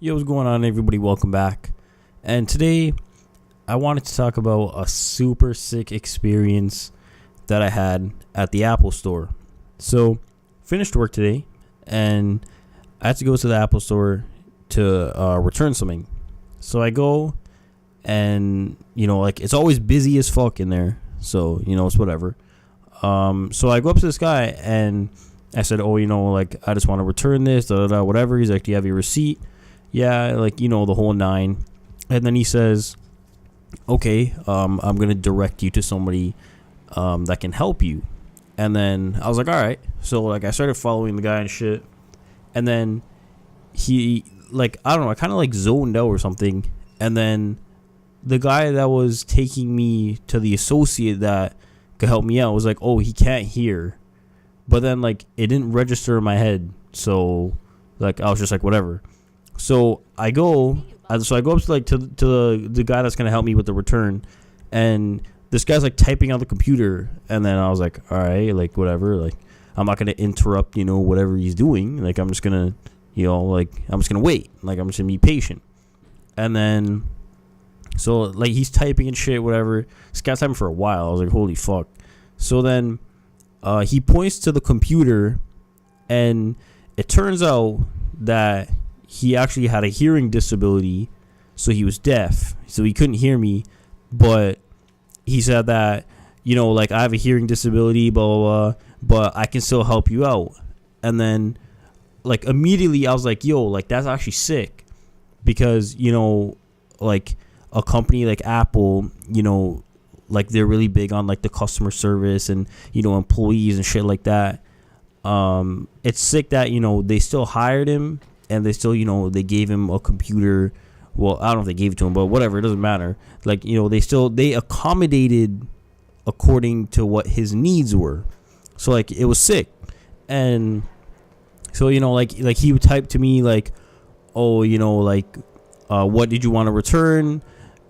Yo, what's going on, everybody? Welcome back. And today, I wanted to talk about a super sick experience that I had at the Apple Store. So, finished work today, and I had to go to the Apple Store to return something. So I go, and it's always busy as fuck in there. So it's whatever. So I go up to this guy, and I said, I just want to return this, whatever. He's like, do you have your receipt? Yeah, the whole nine. And then he says, okay, I'm going to direct you to somebody that can help you. And then I was like, all right. So, I started following the guy and shit. And then he, I don't know, I kind of, zoned out or something. And then the guy that was taking me to the associate that could help me out was like, oh, he can't hear. But then, it didn't register in my head. So, I was just like, whatever. So I go up to the guy that's gonna help me with the return, and this guy's typing on the computer, and then I was like, all right, whatever, I'm not gonna interrupt, whatever he's doing. I'm just gonna, I'm just gonna wait. I'm just gonna be patient. And then, so he's typing and shit, whatever. This guy's typing for a while. I was like, holy fuck. So then, he points to the computer, and it turns out that he actually had a hearing disability, so he was deaf, so he couldn't hear me. But he said that, I have a hearing disability, blah, blah, blah, but I can still help you out. And then, immediately I was like, yo, that's actually sick. Because, a company like Apple, they're really big on, the customer service and, employees and shit like that. It's sick that, they still hired him. And they still, they gave him a computer. Well, I don't know if they gave it to him, but whatever, it doesn't matter. They accommodated according to what his needs were. So, it was sick. And so, he would type to me, oh, what did you want to return?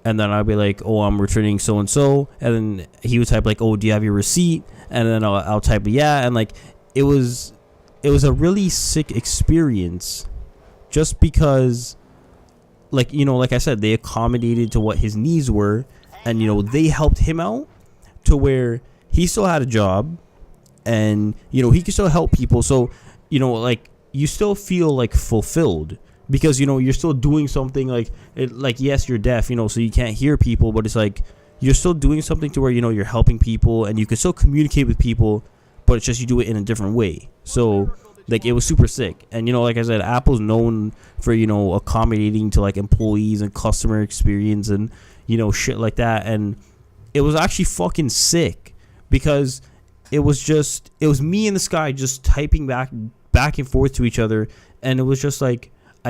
And then I'd be like, oh, I'm returning so-and-so. And then he would type, oh, do you have your receipt? And then I'll type, yeah. And, it was a really sick experience. Just because, like I said, they accommodated to what his needs were, and, they helped him out to where he still had a job, and, he could still help people. So, you still feel, fulfilled, because, you're still doing something, yes, you're deaf, so you can't hear people, but it's you're still doing something to where, you're helping people, and you can still communicate with people, but it's just you do it in a different way. So, it was super sick. And, like I said, Apple's known for, accommodating to, employees and customer experience and, shit like that. And it was actually fucking sick because it was me and this guy just typing back and forth to each other. And it was just I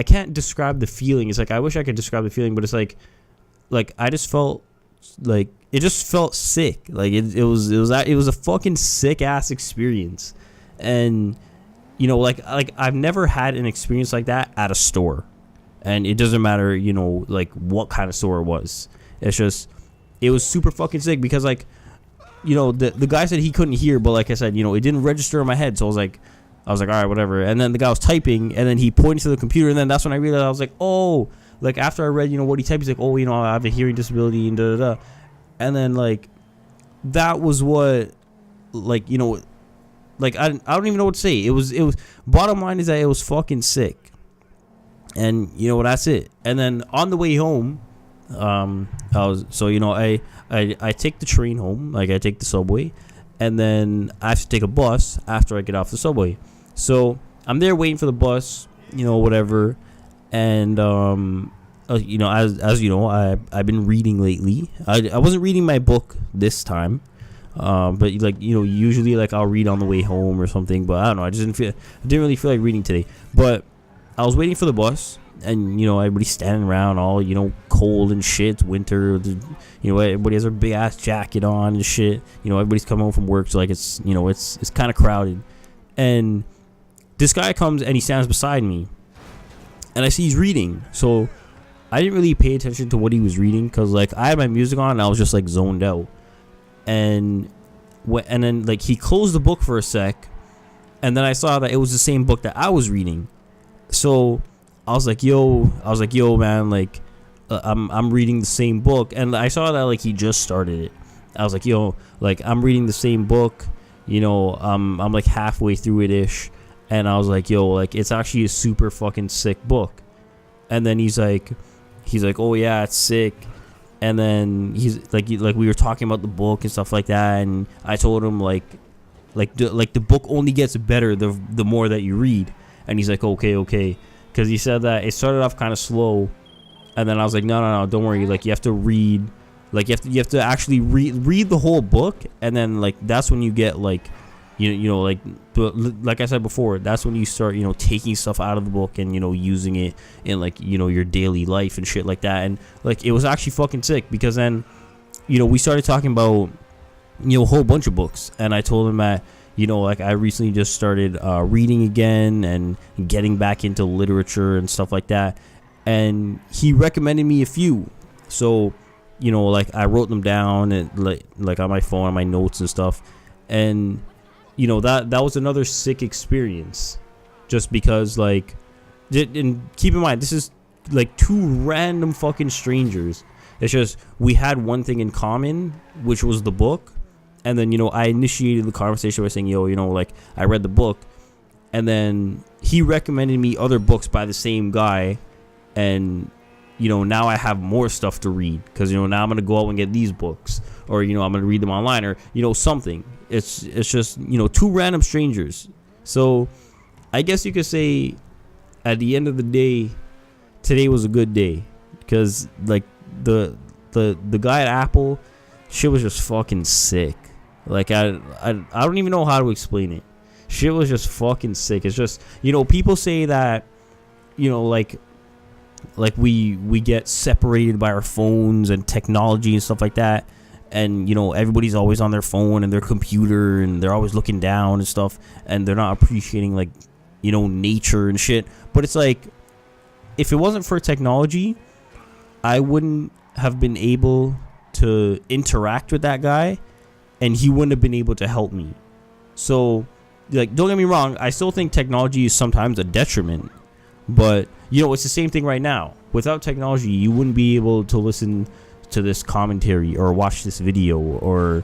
can't describe the feeling. It's I wish I could describe the feeling, but it's I just felt it just felt sick. It was a fucking sick ass experience. And I've never had an experience like that at a store, and it doesn't matter, what kind of store it was. It's just, it was super fucking sick because, the guy said he couldn't hear, but like I said, it didn't register in my head, so I was like, all right, whatever. And then the guy was typing, and then he pointed to the computer, and then that's when I realized, I was like, oh, after I read, what he typed, he's like, oh, I have a hearing disability, and da da da, and then that was what, I don't even know what to say. It was bottom line is that it was fucking sick. And that's it. And then on the way home, I take the train home, I take the subway, and then I have to take a bus after I get off the subway. So I'm there waiting for the bus, whatever. And as you know, I've been reading lately. I wasn't reading my book this time. But usually I'll read on the way home or something, but I don't know, I didn't really feel like reading today. But I was waiting for the bus, and everybody's standing around all cold and shit. It's winter, everybody has a big ass jacket on and shit. Everybody's coming home from work, so it's it's kind of crowded. And this guy comes and he stands beside me, and I see he's reading. So I didn't really pay attention to what he was reading because I had my music on and I was just zoned out. And then he closed the book for a sec, and then I saw that it was the same book that I was reading. So I was like, yo, man, like, I'm reading the same book, and I saw that like he just started it. I was like, yo, like I'm reading the same book, you know, I'm like halfway through it ish, and I was like, yo, like it's actually a super fucking sick book. And then he's like, oh yeah, it's sick. And then he's like we were talking about the book and stuff like that, and I told him like the book only gets better the more that you read. And he's like, okay, because he said that it started off kind of slow, and then I was like, no, don't worry, like you have to read, like you have to actually read the whole book, and then like that's when you get like you know like I said before, that's when you start, you know, taking stuff out of the book and, you know, using it in like, you know, your daily life and shit like that. And like it was actually fucking sick, because then, you know, we started talking about, you know, a whole bunch of books, and I told him that, you know, like I recently just started reading again and getting back into literature and stuff like that, and he recommended me a few. So, you know, like I wrote them down and like on my phone, on my notes and stuff, and you know, that was another sick experience, just because like, and keep in mind, this is like two random fucking strangers. It's just we had one thing in common, which was the book. And then, you know, I initiated the conversation by saying, yo, you know, like I read the book, and then he recommended me other books by the same guy, and you know, now I have more stuff to read, because, you know, now I'm gonna go out and get these books, or, you know, I'm gonna read them online, or, you know, something. It's just, you know, two random strangers. So I guess you could say at the end of the day, today was a good day, because like the guy at Apple, shit was just fucking sick. Like I don't even know how to explain it. Shit was just fucking sick. It's just, you know, people say that, you know, like we get separated by our phones and technology and stuff like that, and, you know, everybody's always on their phone and their computer, and they're always looking down and stuff, and they're not appreciating, like, you know, nature and shit. But it's like, if it wasn't for technology, I wouldn't have been able to interact with that guy, and he wouldn't have been able to help me. So, like, don't get me wrong, I still think technology is sometimes a detriment, but, you know, it's the same thing right now. Without technology, you wouldn't be able to listen to this commentary, or watch this video, or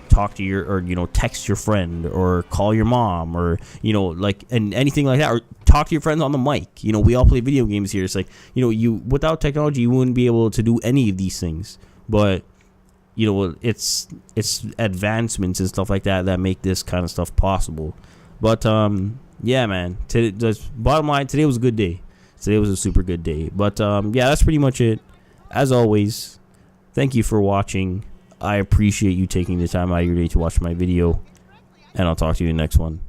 talk to or, you know, text your friend, or call your mom, or, you know, like, and anything like that, or talk to your friends on the mic. You know, we all play video games here. It's like, you know, you, without technology, you wouldn't be able to do any of these things. But, you know, it's advancements and stuff like that make this kind of stuff possible. But yeah, man, bottom line, today was a good day. Today was a super good day. But yeah, that's pretty much it. As always, thank you for watching. I appreciate you taking the time out of your day to watch my video, and I'll talk to you in the next one.